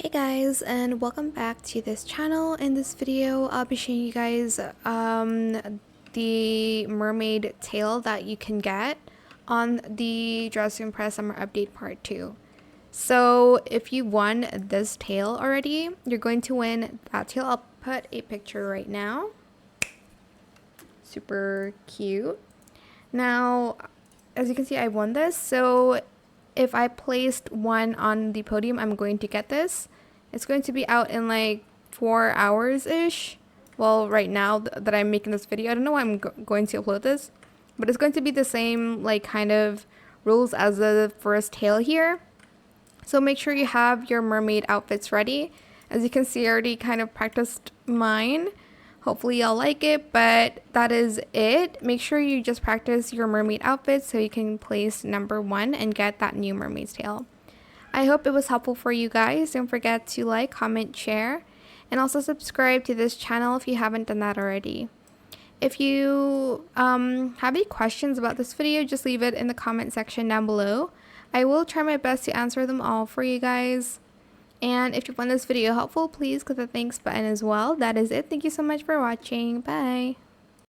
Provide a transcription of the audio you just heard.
Hey guys, and welcome back to this channel. In this video I'll be showing you guys the mermaid tail that you can get on the Dress to Impress Summer Update Part 2. So if you won this tail already, you're going to win that tail. I'll put a picture right now. Super cute. Now, as you can see, I won this, so if I placed one on the podium, I'm going to get this. It's going to be out in like 4 hours-ish. Well, right now that I'm making this video, I don't know when I'm going to upload this, but it's going to be the same like kind of rules as the first tail here. So make sure you have your mermaid outfits ready. As you can see, I already kind of practiced mine. Hopefully y'all like it, but that is it. Make sure you just practice your mermaid outfits so you can place number 1 and get that new mermaid's tail. I hope it was helpful for you guys. Don't forget to like, comment, share, and also subscribe to this channel if you haven't done that already. If you have any questions about this video, just leave it in the comment section down below. I will try my best to answer them all for you guys. And if you found this video helpful, please click the thanks button as well. That is it. Thank you so much for watching. Bye.